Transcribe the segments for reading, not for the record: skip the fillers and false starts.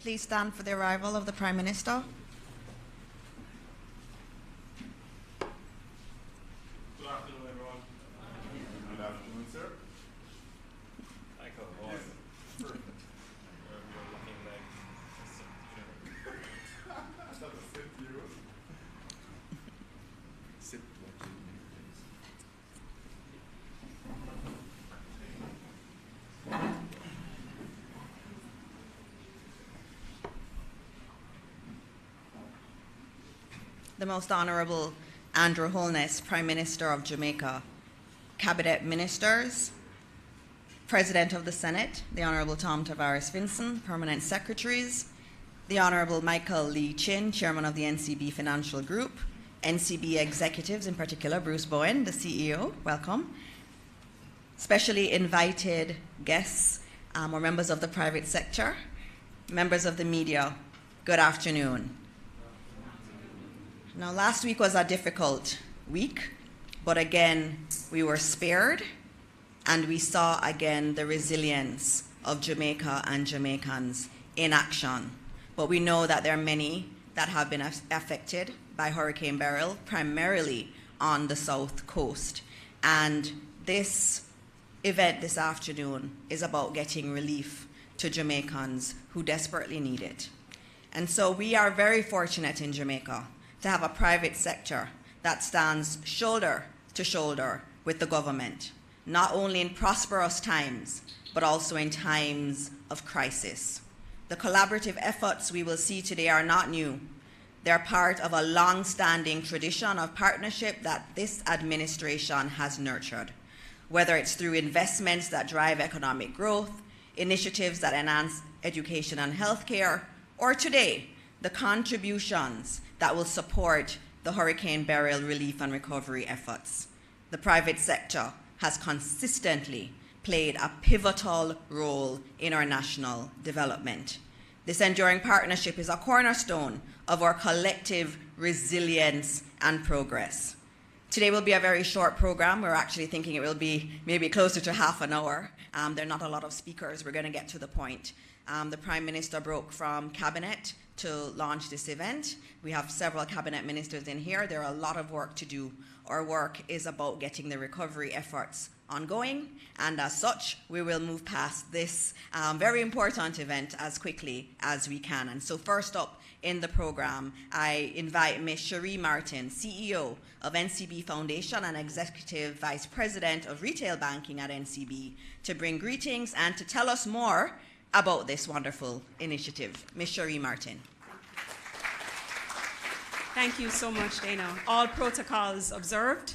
please stand for the arrival of the Prime Minister. Good afternoon, everyone. Good afternoon, sir. Michael, yes. You're looking like I thought I said you. Sit what you need, please. The Most Honourable Andrew Holness, Prime Minister of Jamaica, Cabinet Ministers, President of the Senate, the Honourable Tom Tavares Vinson, Permanent Secretaries, the Honourable Michael Lee Chin, Chairman of the NCB Financial Group, NCB executives, in particular Bruce Bowen, the CEO, welcome. Specially invited guests or members of the private sector, members of the media, good afternoon. Now, last week was a difficult week, but again, we were spared, and we saw again the resilience of Jamaica and Jamaicans in action. But we know that there are many that have been affected by Hurricane Beryl, primarily on the south coast. And this event this afternoon is about getting relief to Jamaicans who desperately need it. And so we are very fortunate in Jamaica to have a private sector that stands shoulder to shoulder with the government, not only in prosperous times, but also in times of crisis. The collaborative efforts we will see today are not new. They're part of a long-standing tradition of partnership that this administration has nurtured, whether it's through investments that drive economic growth, initiatives that enhance education and healthcare, or today, the contributions that will support the Hurricane Beryl relief and recovery efforts. The private sector has consistently played a pivotal role in our national development. This enduring partnership is a cornerstone of our collective resilience and progress. Today will be a very short program. We're actually thinking it will be maybe closer to half an hour. There are not a lot of speakers. We're going to get to the point. The Prime Minister broke from Cabinet to launch this event. We have several Cabinet Ministers in here. There are a lot of work to do. Our work is about getting the recovery efforts ongoing, and as such, we will move past this very important event as quickly as we can. And so first up in the program, I invite Ms. Cherie Martin, CEO of NCB Foundation and Executive Vice President of Retail Banking at NCB, to bring greetings and to tell us more about this wonderful initiative. Ms. Cherie Martin. Thank you so much, Dana. All protocols observed.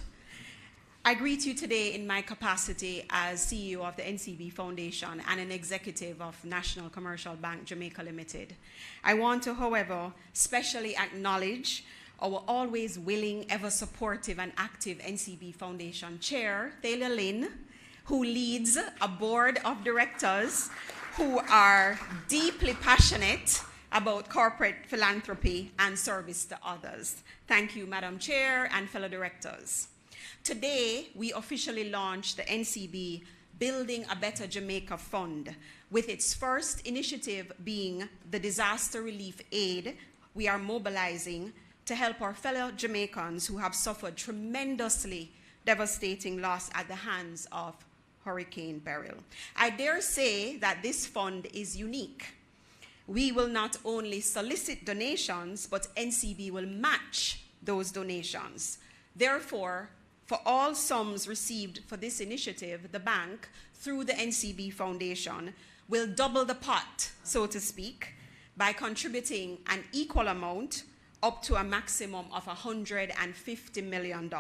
I greet you today in my capacity as CEO of the NCB Foundation and an executive of National Commercial Bank Jamaica Limited. I want to, however, specially acknowledge our always willing, ever supportive and active NCB Foundation Chair, Taylor Lynn, who leads a board of directors who are deeply passionate about corporate philanthropy and service to others. Thank you, Madam Chair and fellow directors. Today, we officially launched the NCB Building a Better Jamaica Fund, with its first initiative being the disaster relief aid we are mobilizing to help our fellow Jamaicans who have suffered tremendously devastating loss at the hands of Hurricane Beryl. I dare say that this fund is unique. We will not only solicit donations, but NCB will match those donations. Therefore, for all sums received for this initiative, the bank, through the NCB Foundation, will double the pot, so to speak, by contributing an equal amount up to a maximum of $150 million.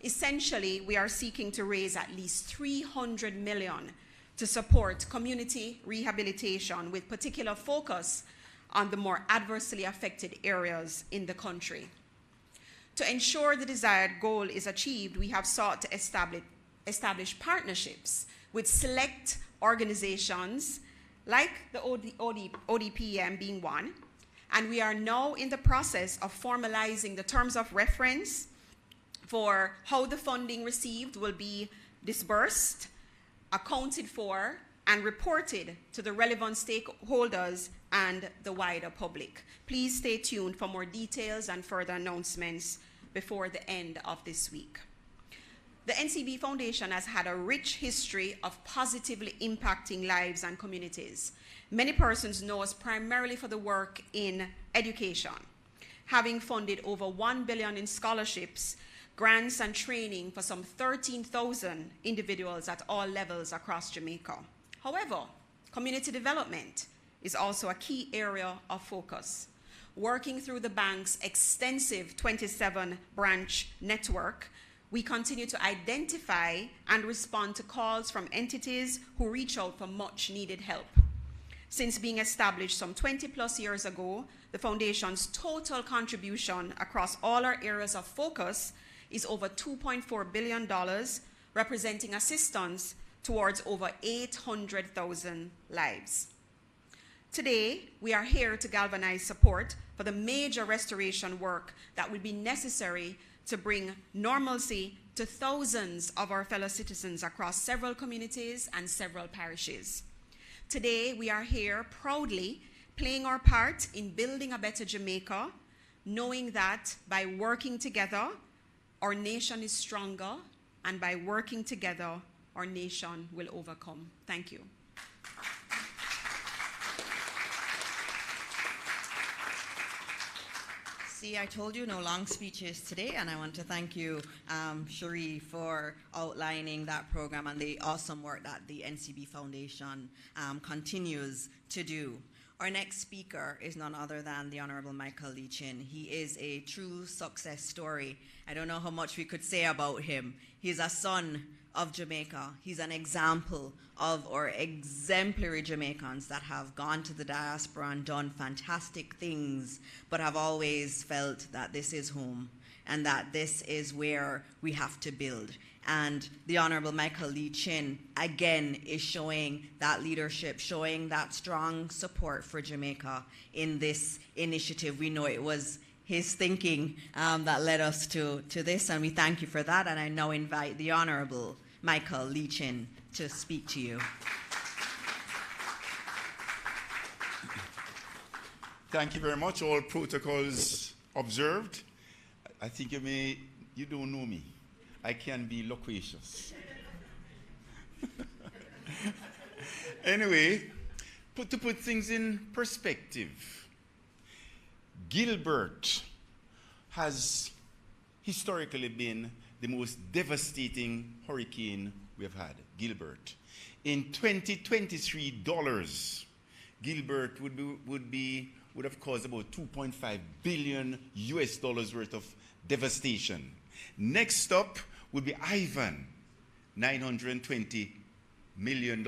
Essentially, we are seeking to raise at least $300 million to support community rehabilitation with particular focus on the more adversely affected areas in the country. To ensure the desired goal is achieved, we have sought to establish partnerships with select organizations like the ODPM being one, and we are now in the process of formalizing the terms of reference for how the funding received will be disbursed, accounted for, and reported to the relevant stakeholders and the wider public. Please stay tuned for more details and further announcements before the end of this week. The NCB Foundation has had a rich history of positively impacting lives and communities. Many persons know us primarily for the work in education, having funded over $1 billion in scholarships, grants, and training for some 13,000 individuals at all levels across Jamaica. However, community development is also a key area of focus. Working through the bank's extensive 27-branch network, we continue to identify and respond to calls from entities who reach out for much-needed help. Since being established some 20-plus years ago, the Foundation's total contribution across all our areas of focus is over $2.4 billion, representing assistance towards over 800,000 lives. Today, we are here to galvanize support for the major restoration work that will be necessary to bring normalcy to thousands of our fellow citizens across several communities and several parishes. Today, we are here proudly playing our part in building a better Jamaica, knowing that by working together, our nation is stronger, and by working together, our nation will overcome. Thank you. See, I told you no long speeches today, and I want to thank you, Cherie, for outlining that program and the awesome work that the NCB Foundation continues to do. Our next speaker is none other than the Honorable Michael Leachin. He is a true success story. I don't know how much we could say about him. He's a son of Jamaica. He's an example of our exemplary Jamaicans that have gone to the diaspora and done fantastic things, but have always felt that this is home and that this is where we have to build. And the Honorable Michael Leachin, again, is showing that leadership, showing that strong support for Jamaica in this initiative. We know it was his thinking that led us to this, and we thank you for that. And I now invite the Honorable Michael Leachin to speak to you. Thank you very much. All protocols observed. I think you don't know me. I can be loquacious. Anyway, to put things in perspective, Gilbert has historically been the most devastating hurricane we have had, Gilbert. In 2023 dollars, Gilbert would have caused about 2.5 billion US dollars worth of devastation. Next up would be Ivan, $920 million.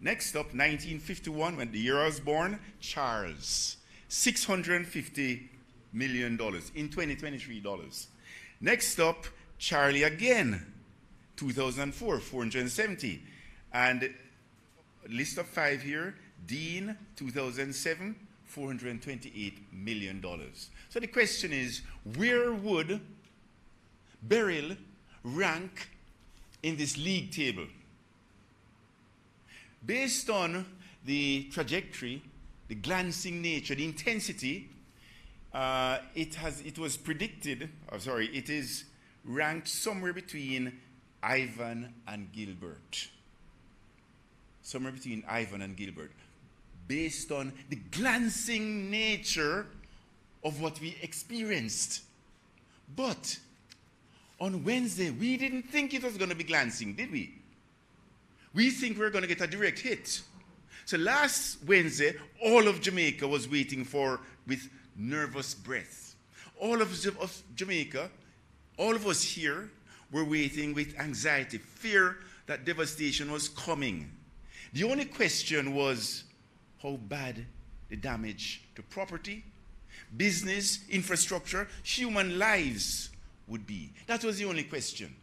Next up, 1951, when the year I was born, Charles, $650 million in 2023 dollars. Next up, Charlie again, 2004, 470. And list of 5 here, Dean, 2007, $428 million. So the question is, where would Beryl rank in this league table? Based on the trajectory, the glancing nature, the intensity, it is ranked somewhere between Ivan and Gilbert. Somewhere between Ivan and Gilbert, based on the glancing nature of what we experienced. But on Wednesday, we didn't think it was going to be glancing, did we? We think we're going to get a direct hit. So last Wednesday, all of Jamaica was waiting with nervous breath. All of Jamaica, all of us here, were waiting with anxiety, fear that devastation was coming. The only question was how bad the damage to property, business, infrastructure, human lives would be. That was the only question.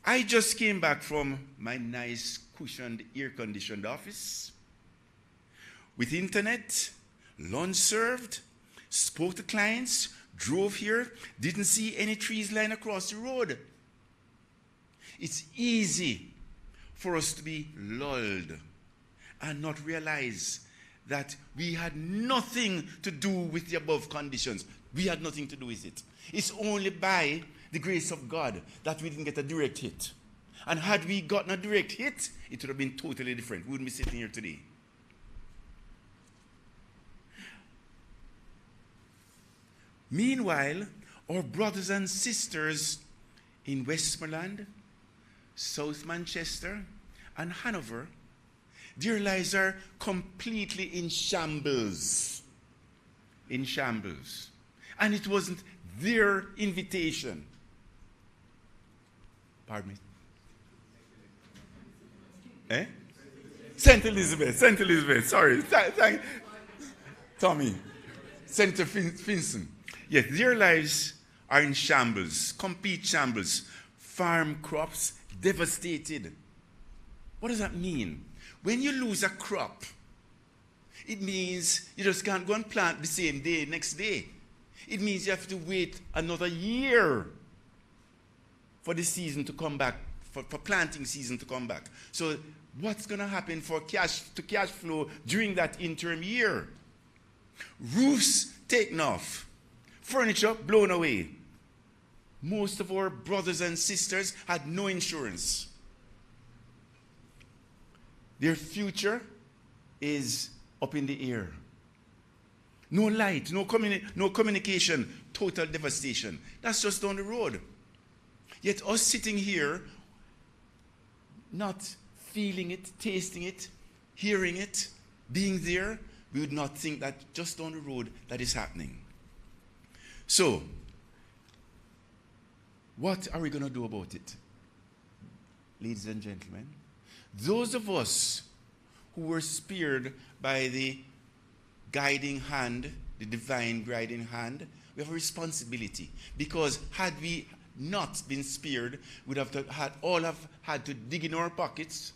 I just came back from my nice, cushioned, air-conditioned office with internet, lunch served, spoke to clients, drove here, didn't see any trees lying across the road. It's easy for us to be lulled and not realize that we had nothing to do with the above conditions. We had nothing to do with it. It's only by the grace of God that we didn't get a direct hit. And had we gotten a direct hit, it would have been totally different. We wouldn't be sitting here today. Meanwhile, our brothers and sisters in Westmoreland, South Manchester, and Hanover, their lives are completely in shambles. In shambles. And it wasn't their invitation. Pardon me? Eh? St. Elizabeth, sorry. Tommy. St. Vincent. Yes, their lives are in shambles, complete shambles. Farm crops devastated. What does that mean? When you lose a crop, it means you just can't go and plant the same day, next day. It means you have to wait another year for the season to come back, for planting season to come back. So what's going to happen for cash flow during that interim year? Roofs taken off, furniture blown away. Most of our brothers and sisters had no insurance. Their future is up in the air. No light, no communication, total devastation. That's just down the road. Yet us sitting here, not feeling it, tasting it, hearing it, being there, we would not think that just down the road that is happening. So, what are we going to do about it? Ladies and gentlemen, those of us who were spared by the guiding hand, the divine guiding hand, we have a responsibility. Because had we not been spared, we'd have had to dig in our pockets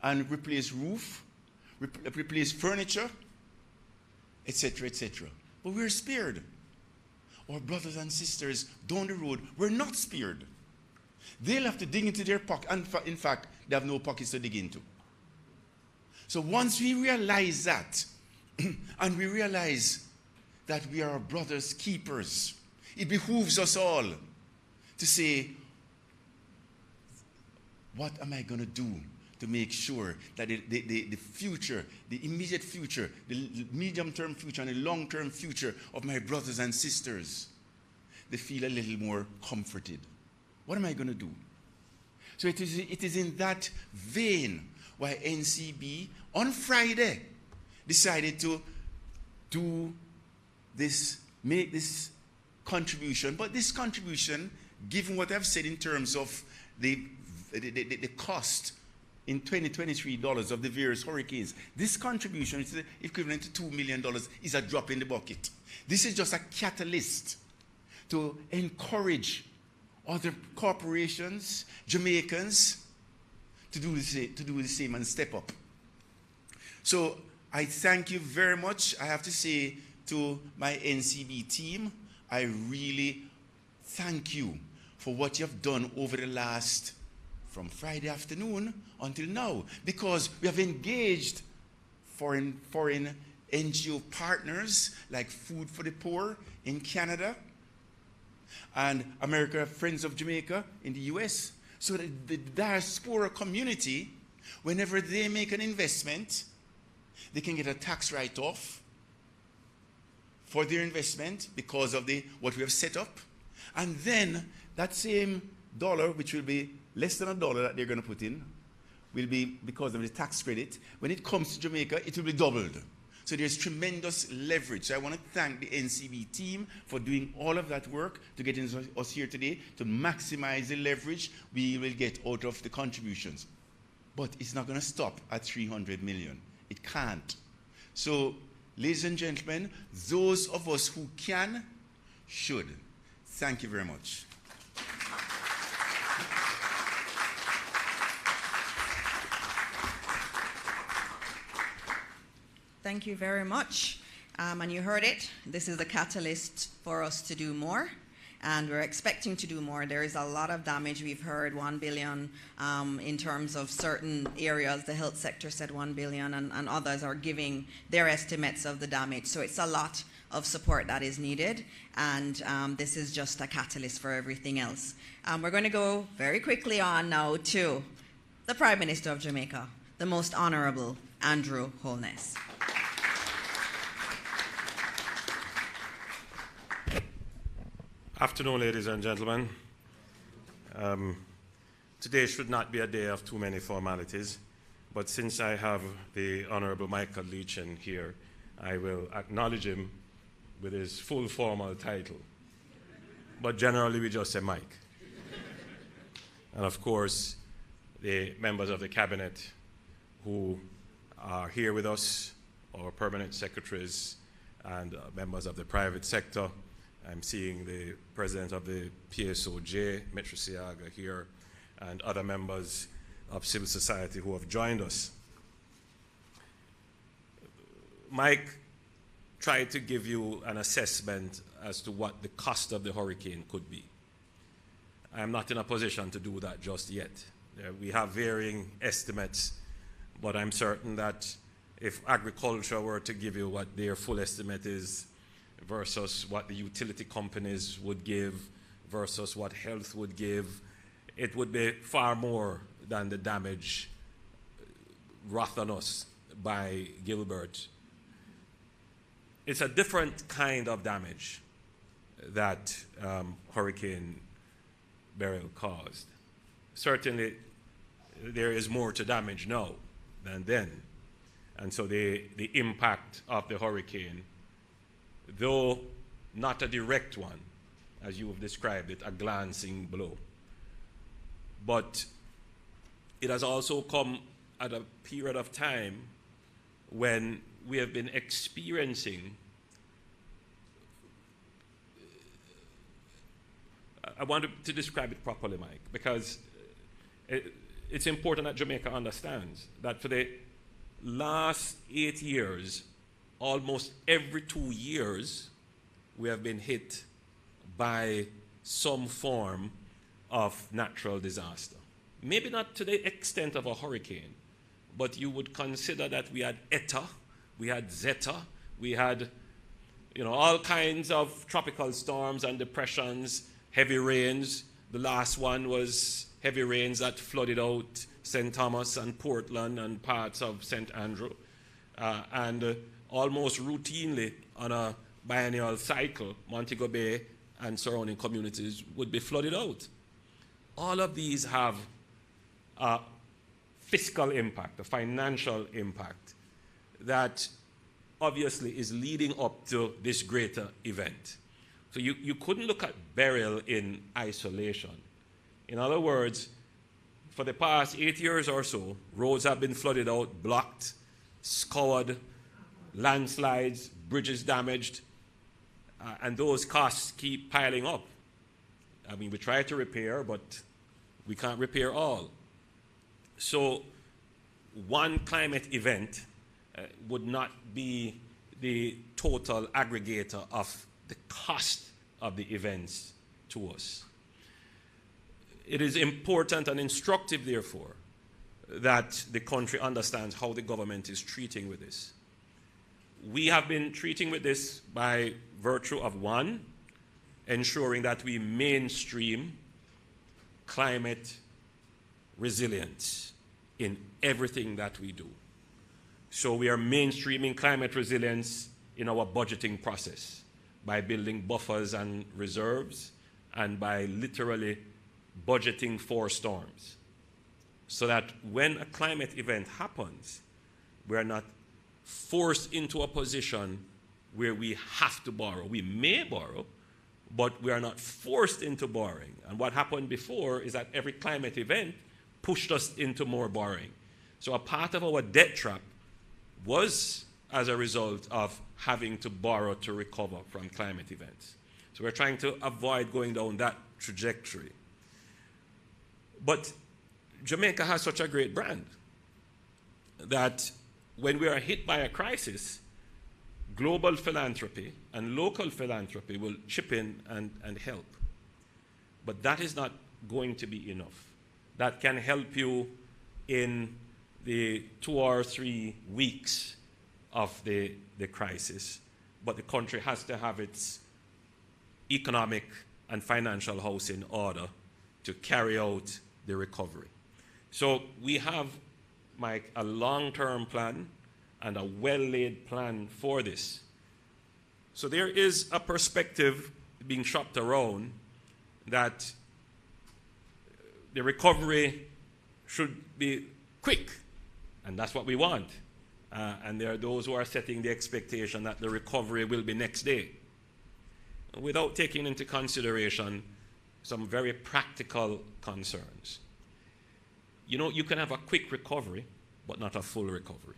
and replace roof, replace furniture, etc., etc. But we're spared. Our brothers and sisters down the road were not spared. They'll have to dig into their pocket. And in fact, they have no pockets to dig into. So once we realize that, and we realize that we are our brother's keepers, it behooves us all to say, what am I going to do to make sure that the future, the immediate future, the medium-term future, and the long-term future of my brothers and sisters, they feel a little more comforted? What am I going to do? So it is in that vein why NCB on Friday decided to do this, make this contribution. But this contribution, given what I've said in terms of the cost in 2023 dollars of the various hurricanes, this contribution is equivalent to $2 million, is a drop in the bucket. This is just a catalyst to encourage other corporations, Jamaicans, to do the same and step up. So I thank you very much. I have to say to my NCB team, I really thank you for what you have done over the last, from Friday afternoon until now, because we have engaged foreign NGO partners like Food for the Poor in Canada and America Friends of Jamaica in the US, so that the diaspora community, whenever they make an investment, they can get a tax write-off for their investment because of what we have set up. And then that same dollar, which will be less than $1 that they're going to put in, will be, because of the tax credit, when it comes to Jamaica, it will be doubled. So there's tremendous leverage. So I want to thank the NCB team for doing all of that work to get us here today to maximize the leverage we will get out of the contributions. But it's not going to stop at 300 million. It can't. So, ladies and gentlemen, those of us who can, should. Thank you very much. Thank you very much. And you heard it. This is a catalyst for us to do more. and we're expecting to do more. There is a lot of damage. We've heard 1 billion in terms of certain areas. The health sector said 1 billion, and others are giving their estimates of the damage. So it's a lot of support that is needed, and this is just a catalyst for everything else. We're going to go very quickly on now to the Prime Minister of Jamaica, the Most Honorable Andrew Holness. Afternoon, ladies and gentlemen. Today should not be a day of too many formalities, but since I have the Honorable Michael Leachin here, I will acknowledge him with his full formal title. But generally, we just say Mike. And of course, the members of the cabinet who are here with us, our permanent secretaries and members of the private sector. I'm seeing the president of the PSOJ, Metro Siaga, here, and other members of civil society who have joined us. Mike tried to give you an assessment as to what the cost of the hurricane could be. I'm not in a position to do that just yet. We have varying estimates, but I'm certain that if agriculture were to give you what their full estimate is versus what the utility companies would give versus what health would give, it would be far more than the damage wrought on us by Gilbert. It's a different kind of damage that Hurricane Beryl caused. Certainly, there is more to damage now than then. And so the impact of the hurricane, though not a direct one, as you have described it, a glancing blow, but it has also come at a period of time when we have been experiencing, I want to describe it properly, Mike, because it's important that Jamaica understands that for the last 8 years, almost every 2 years, we have been hit by some form of natural disaster. Maybe not to the extent of a hurricane, but you would consider that we had Eta, we had Zeta, we had all kinds of tropical storms and depressions, heavy rains. The last one was heavy rains that flooded out St. Thomas and Portland and parts of St. Andrew. And almost routinely on a biennial cycle, Montego Bay and surrounding communities would be flooded out. All of these have a fiscal impact, a financial impact that obviously is leading up to this greater event. So you couldn't look at Beryl in isolation. In other words, for the past 8 years or so, roads have been flooded out, blocked, scoured, landslides, bridges damaged, and those costs keep piling up. I mean, we try to repair, but we can't repair all. So one climate event would not be the total aggregator of the cost of the events to us. It is important and instructive, therefore, that the country understands how the government is treating with this. We have been treating with this by virtue of, one, ensuring that we mainstream climate resilience in everything that we do. So we are mainstreaming climate resilience in our budgeting process by building buffers and reserves and by literally budgeting for storms, so that when a climate event happens, we are not forced into a position where we have to borrow. We may borrow, but we are not forced into borrowing. And what happened before is that every climate event pushed us into more borrowing. So a part of our debt trap was as a result of having to borrow to recover from climate events. So we're trying to avoid going down that trajectory. But Jamaica has such a great brand that when we are hit by a crisis, global philanthropy and local philanthropy will chip in and help. But that is not going to be enough. That can help you in the 2 or 3 weeks of the crisis. But the country has to have its economic and financial house in order to carry out the recovery. So we have, Mike, a long-term plan and a well-laid plan for this. So there is a perspective being shopped around that the recovery should be quick, and that's what we want. And there are those who are setting the expectation that the recovery will be next day, without taking into consideration some very practical concerns. You know, you can have a quick recovery, but not a full recovery.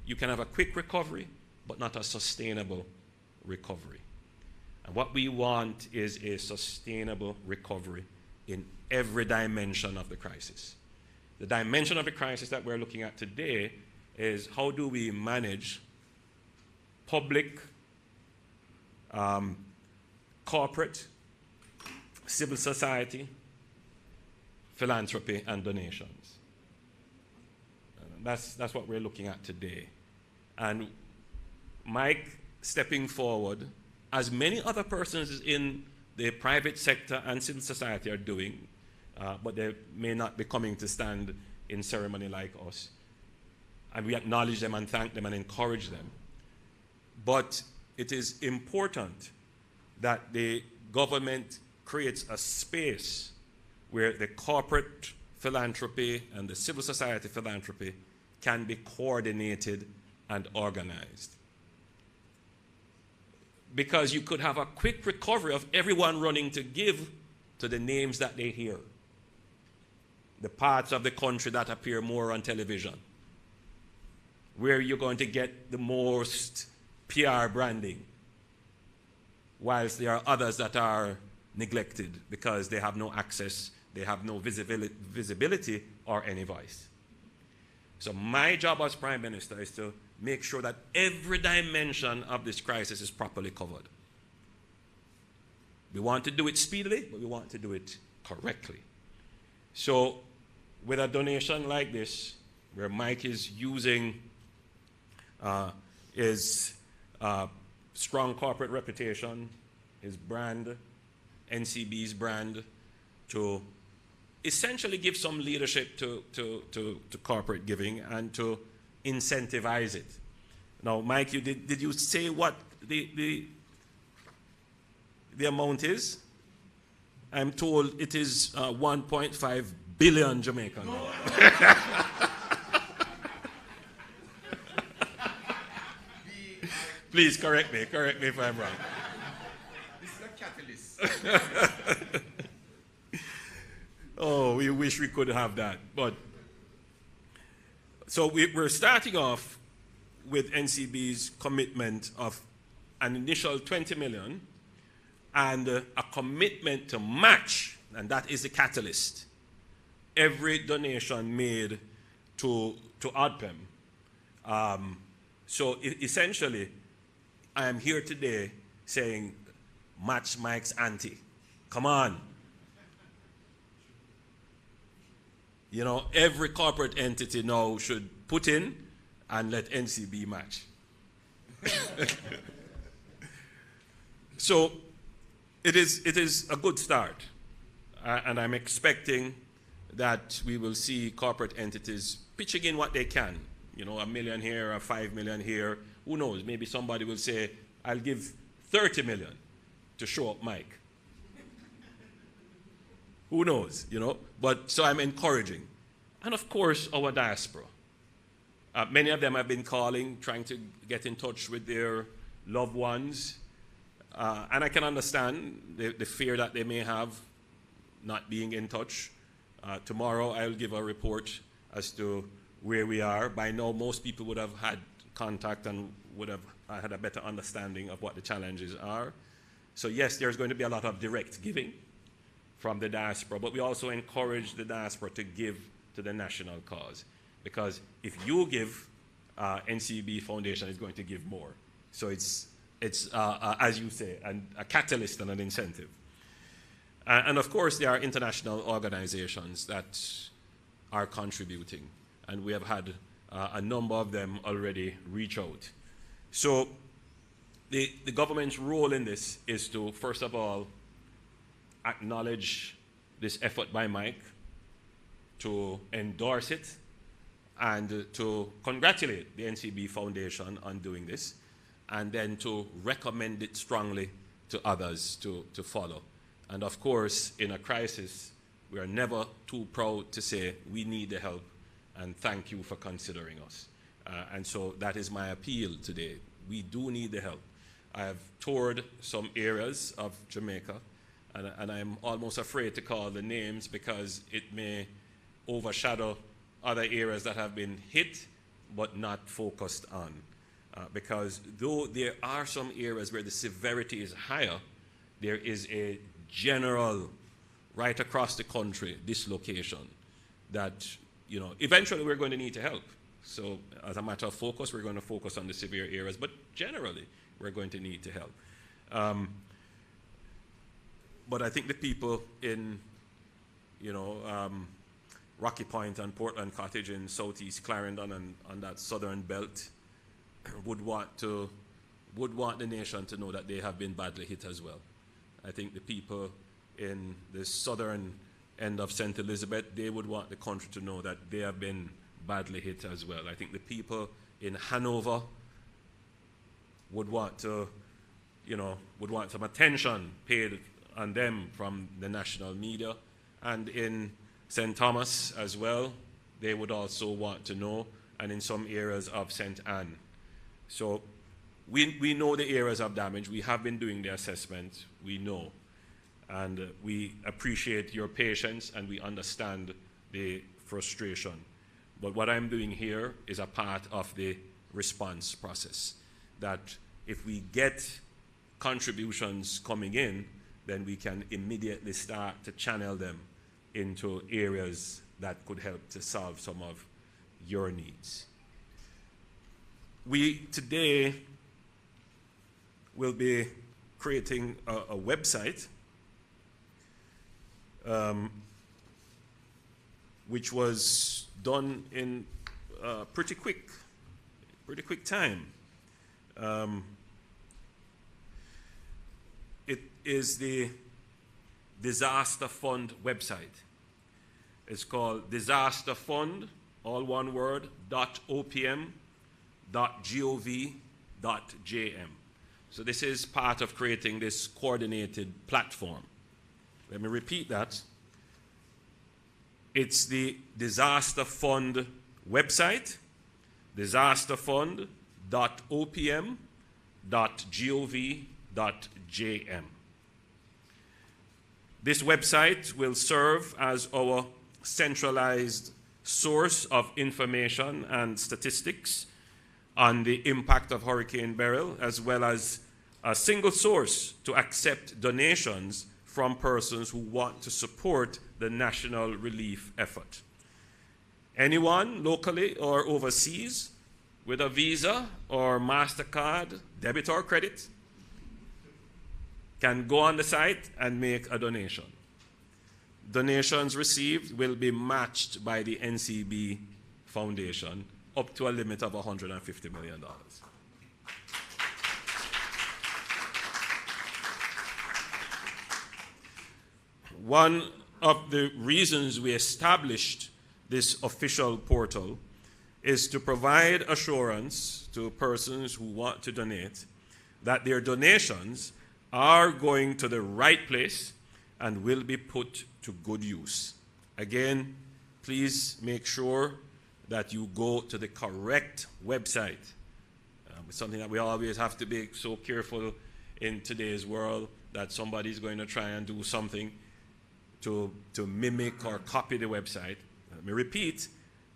You can have a quick recovery, but not a sustainable recovery. And what we want is a sustainable recovery in every dimension of the crisis. The dimension of the crisis that we're looking at today is how do we manage public, corporate, civil society, philanthropy, and donations. That's what we're looking at today. And Mike stepping forward, as many other persons in the private sector and civil society are doing, but they may not be coming to stand in ceremony like us. And we acknowledge them and thank them and encourage them. But it is important that the government creates a space where the corporate philanthropy and the civil society philanthropy can be coordinated and organized. Because you could have a quick recovery of everyone running to give to the names that they hear, the parts of the country that appear more on television, where you're going to get the most PR branding, whilst there are others that are neglected because they have no access, they have no visibility or any voice. So my job as Prime Minister is to make sure that every dimension of this crisis is properly covered. We want to do it speedily, but we want to do it correctly. So with a donation like this, where Mike is using his strong corporate reputation, his brand, NCB's brand, to essentially give some leadership to corporate giving and to incentivize it. Now, Mike, did you say what the amount is? I'm told it is 1.5 billion Jamaican dollars. Please correct me if I'm wrong. This is a catalyst. Oh, we wish we could have that. But so we're starting off with NCB's commitment of an initial 20 million and a commitment to match, and that is the catalyst, every donation made to ODPEM. So essentially, I am here today saying, match Mike's ante. Come on. You know, every corporate entity now should put in and let NCB match. So it is a good start. And I'm expecting that we will see corporate entities pitching in what they can. You know, $1 million here, or $5 million here. Who knows? Maybe somebody will say, I'll give 30 million to show up Mike. Who knows, you know? But so I'm encouraging. And of course, our diaspora. Many of them have been calling, trying to get in touch with their loved ones. And I can understand the fear that they may have not being in touch. Tomorrow, I'll give a report as to where we are. By now, most people would have had contact and would have had a better understanding of what the challenges are. So yes, there's going to be a lot of direct giving from the diaspora, but we also encourage the diaspora to give to the national cause. Because if you give, NCB Foundation is going to give more. So it's as you say, a catalyst and an incentive. And of course, there are international organizations that are contributing, and we have had a number of them already reach out. So the government's role in this is to, first of all, acknowledge this effort by Mike, to endorse it, and to congratulate the NCB Foundation on doing this, and then to recommend it strongly to others to follow. And of course, in a crisis, we are never too proud to say we need the help and thank you for considering us. And so that is my appeal today. We do need the help. I have toured some areas of Jamaica, and I'm almost afraid to call the names because it may overshadow other areas that have been hit but not focused on. Because though there are some areas where the severity is higher, there is a general, right across the country, dislocation that, you know, eventually we're going to need to help. So as a matter of focus, we're going to focus on the severe areas, but generally we're going to need to help. But I think the people in, you know, Rocky Point and Portland Cottage in southeast Clarendon and on that southern belt would want the nation to know that they have been badly hit as well. I think the people in the southern end of St. Elizabeth, they would want the country to know that they have been badly hit as well. I think the people in Hanover would want to, you know, would want some attention paid on them from the national media. And in St. Thomas as well, they would also want to know, and in some areas of St. Anne. So we know the areas of damage. We have been doing the assessment. We know. And we appreciate your patience, and we understand the frustration. But what I'm doing here is a part of the response process. That if we get contributions coming in, then we can immediately start to channel them into areas that could help to solve some of your needs. We today will be creating a website which was done in pretty quick time. It is the Disaster Fund website. It's called Disaster Fund, all one word, .opm.gov.jm. So this is part of creating this coordinated platform. Let me repeat that. It's the Disaster Fund website, disasterfund.opm.gov.jm. This website will serve as our centralized source of information and statistics on the impact of Hurricane Beryl, as well as a single source to accept donations from persons who want to support the national relief effort. Anyone locally or overseas with a Visa or MasterCard, debit or credit, can go on the site and make a donation. Donations received will be matched by the NCB Foundation up to a limit of $150 million. One of the reasons we established this official portal is to provide assurance to persons who want to donate that their donations are going to the right place and will be put to good use. Again, please make sure that you go to the correct website. It's something that we always have to be so careful in today's world, that somebody's going to try and do something to mimic or copy the website. Let me repeat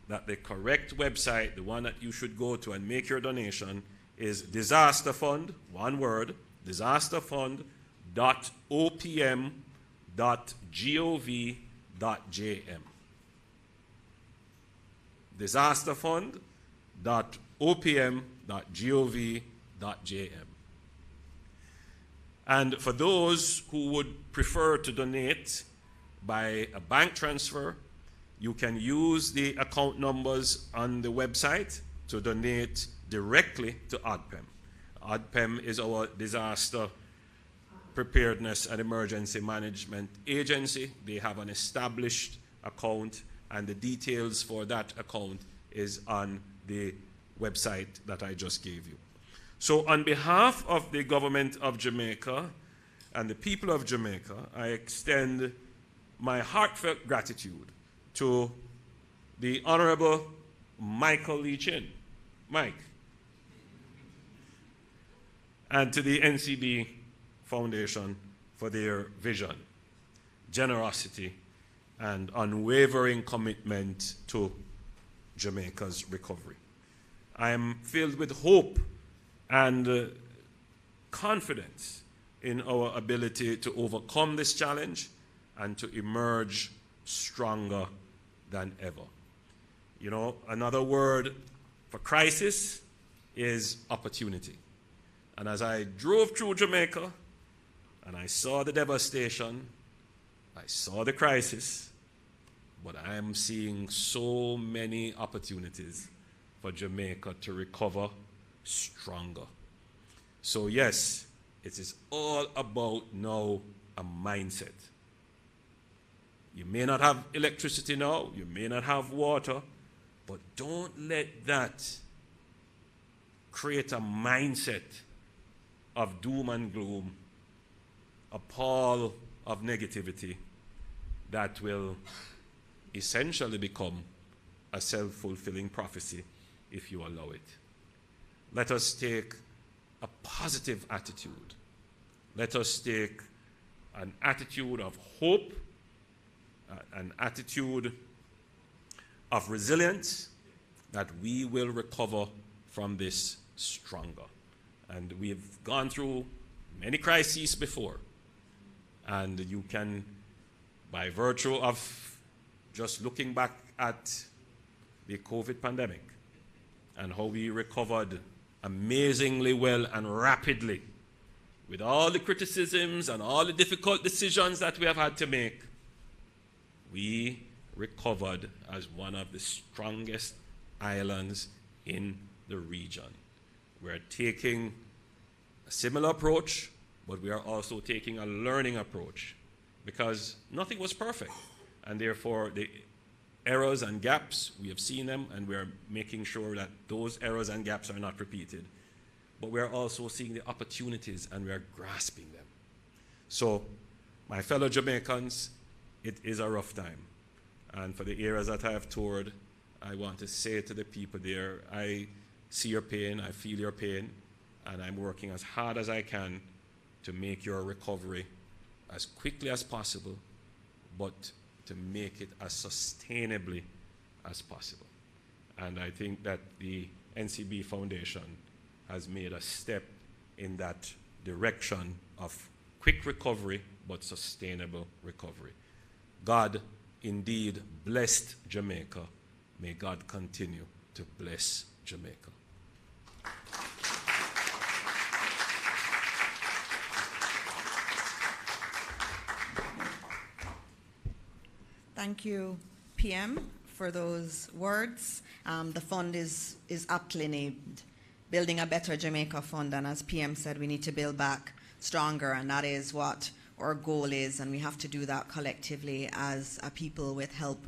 that the correct website, the one that you should go to and make your donation, is Disaster Fund, one word, disasterfund.opm.gov.jm. disasterfund.opm.gov.jm. And for those who would prefer to donate by a bank transfer, you can use the account numbers on the website to donate directly to ODPEM. ODPEM is our disaster preparedness and emergency management agency. They have an established account, and the details for that account is on the website that I just gave you. So on behalf of the government of Jamaica and the people of Jamaica, I extend my heartfelt gratitude to the Honorable Michael Lee Chin, Mike, and to the NCB Foundation for their vision, generosity, and unwavering commitment to Jamaica's recovery. I am filled with hope and confidence in our ability to overcome this challenge and to emerge stronger than ever. You know, another word for crisis is opportunity. And as I drove through Jamaica and I saw the devastation, I saw the crisis, but I am seeing so many opportunities for Jamaica to recover stronger. So yes, it is all about now a mindset. You may not have electricity now, you may not have water, but don't let that create a mindset of doom and gloom, a pall of negativity that will essentially become a self-fulfilling prophecy if you allow it. Let us take a positive attitude. Let us take an attitude of hope, an attitude of resilience, that we will recover from this stronger. And we've gone through many crises before. And you can, by virtue of just looking back at the COVID pandemic and how we recovered amazingly well and rapidly, with all the criticisms and all the difficult decisions that we have had to make, we recovered as one of the strongest islands in the region. We're taking a similar approach, but we are also taking a learning approach, because nothing was perfect. And therefore, the errors and gaps, we have seen them, and we are making sure that those errors and gaps are not repeated. But we are also seeing the opportunities, and we are grasping them. So, my fellow Jamaicans, it is a rough time. And for the areas that I have toured, I want to say to the people there, I see your pain, I feel your pain, and I'm working as hard as I can to make your recovery as quickly as possible, but to make it as sustainably as possible. And I think that the NCB Foundation has made a step in that direction of quick recovery, but sustainable recovery. God indeed blessed Jamaica. May God continue to bless Jamaica. Thank you, PM, for those words. The fund is aptly named Building a Better Jamaica Fund, and as PM said, we need to build back stronger, and that is what our goal is, and we have to do that collectively as a people with help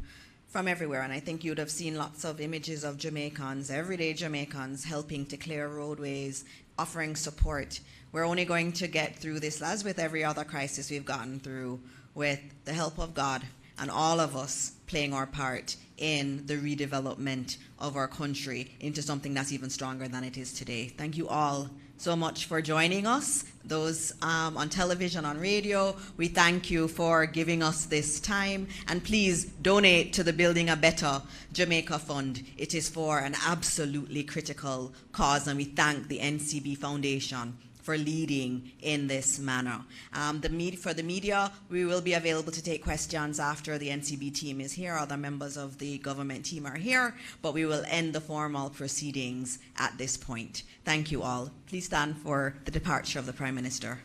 from everywhere. And I think you'd have seen lots of images of Jamaicans, everyday Jamaicans, helping to clear roadways, offering support. We're only going to get through this, as with every other crisis we've gotten through, with the help of God and all of us playing our part in the redevelopment of our country into something that's even stronger than it is today. Thank you all so much for joining us. Those on television, on radio, we thank you for giving us this time. And please donate to the Building a Better Jamaica Fund. It is for an absolutely critical cause, and we thank the NCB Foundation for leading in this manner. For the media, we will be available to take questions after the NCB team is here. Other members of the government team are here, but we will end the formal proceedings at this point. Thank you all. Please stand for the departure of the Prime Minister.